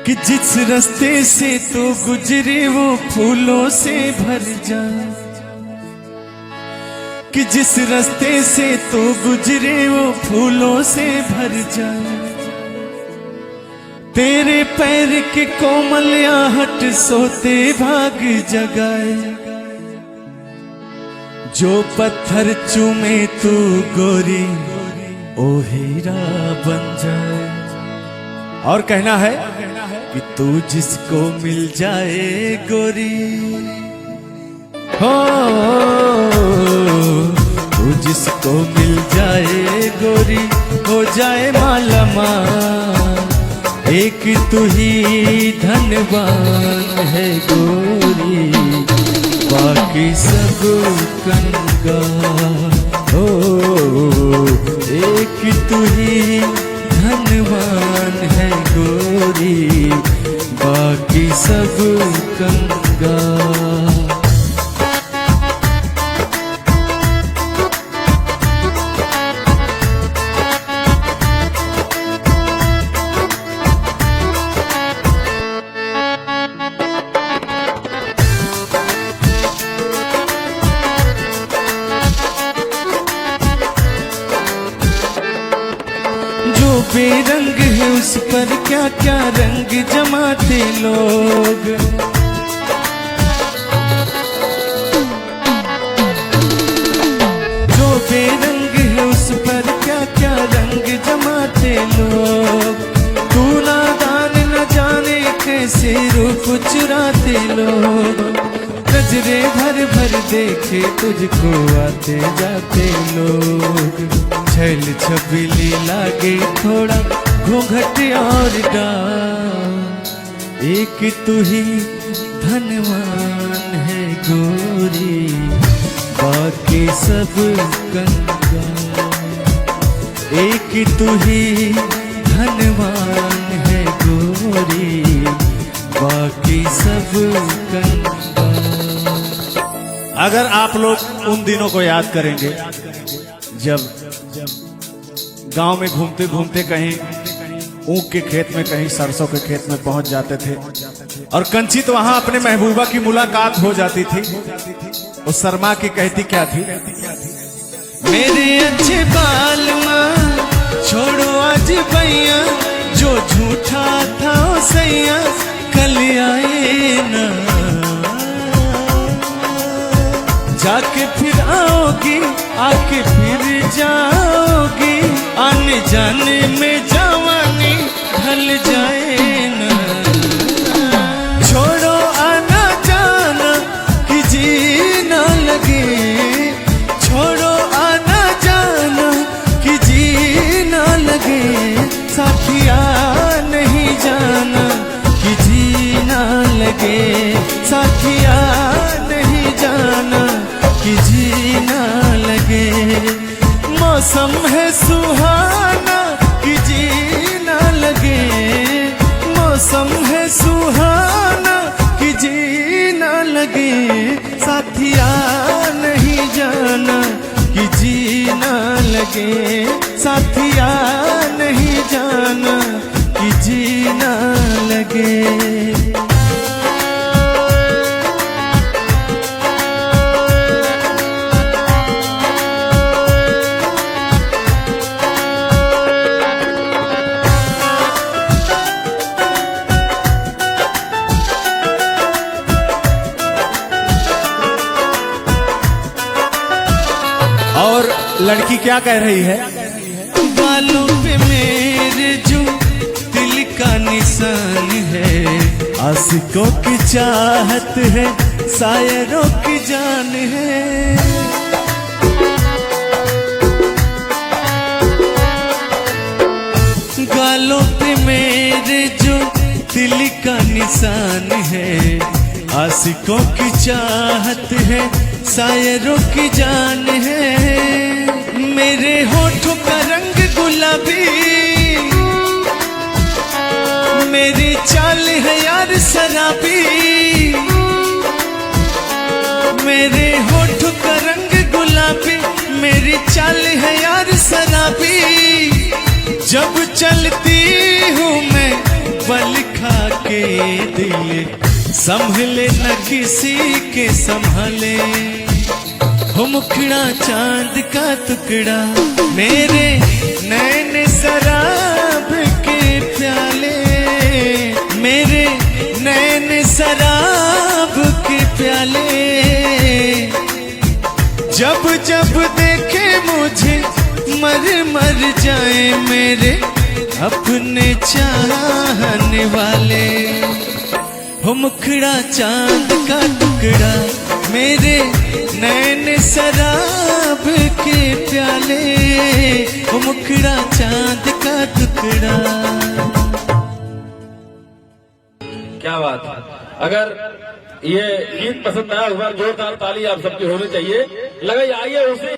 कि जिस रास्ते से तू गुजरे वो फूलों से भर जाए, कि जिस रास्ते से तू गुजरे वो फूलों से भर जाए। तेरे पैर के कोमल आहट सोते भाग जगाए, जो पत्थर चूमे तू गोरी ओ हीरा बन जाए। और कहना है कि तू जिसको मिल जाए गोरी, हो तू जिसको मिल जाए गोरी हो जाए माला माल। एक तू ही धनवान है गोरी, बाकी सब कंगाल। हो एक तू ही धनवान है गोरी, बाकी सब कंगाल। बेरंग है उस पर क्या क्या रंग जमाते लोग, जो बेरंग है उस पर क्या क्या रंग जमाते लोग। तू नादान न जाने कैसे रूप चुराते लोग, नजरे भर भर देखे तुझको आते जाते लोग। छैल छबीली लागे थोड़ा घूंघट और डाल, एक तू ही धनवान है गोरी, बाकी सब कंगाल। एक तू ही धनवान है गोरी, बाकी सब कंगाल। अगर आप लोग उन दिनों को याद करेंगे जब गांव में घूमते घूमते कहीं ऊख के खेत में कहीं सरसों के खेत में पहुंच जाते थे और कंचित वहां अपने महबूबा की मुलाकात हो जाती थी। उस शर्मा की कहती क्या थी, मेरे अच्छे बाल मां छोड़ो आज भैया, जो झूठा था ओ सैया कल आए ना, जाके फिर आओगी आके फिर जाओगी, आने जाने में जवानी ढल जाए ना। छोड़ो आना जाना कि जी ना लगे, छोड़ो आना जाना कि जी ना लगे, साथिया नहीं जाना कि जी ना लगे, साथिया नहीं जाना कि जी ना लगे। मौसम है सुहाना कि जी ना लगे, मौसम है सुहाना कि जी ना लगे, साथिया नहीं जाना कि जी ना लगे, साथिया नहीं जाना कि जी ना लगे। और लड़की क्या कह रही है, बालों पे मेरे जो दिल का निशान है, आशिकों की चाहत है, शायरों की जान है। गालों पे मेरे जो दिल का निशान है, आशिकों की चाहत है, शायरों की जान है। मेरे होठों का रंग गुलाबी, मेरी चाल है यार शराबी, मेरे होठों का रंग गुलाबी, मेरी चाल है यार शराबी। जब चलती हूँ मैं बल खा के दिल संभले न किसी के संभाले। हो मुखड़ा चांद का टुकड़ा मेरे नैन शराब के प्याले, मेरे नैन शराब के प्याले। जब जब देखे मुझे मर मर जाए मेरे अपने चाहने वाले। हो मुखड़ा चांद का टुकड़ा मेरे नैन शराब के प्याले। हो मुखड़ा चांद का टुकड़ा। क्या बात है। अगर ये गीत पसंद आया, जोरदार ताली आप सबकी होनी चाहिए। लगाइए, आइए उसे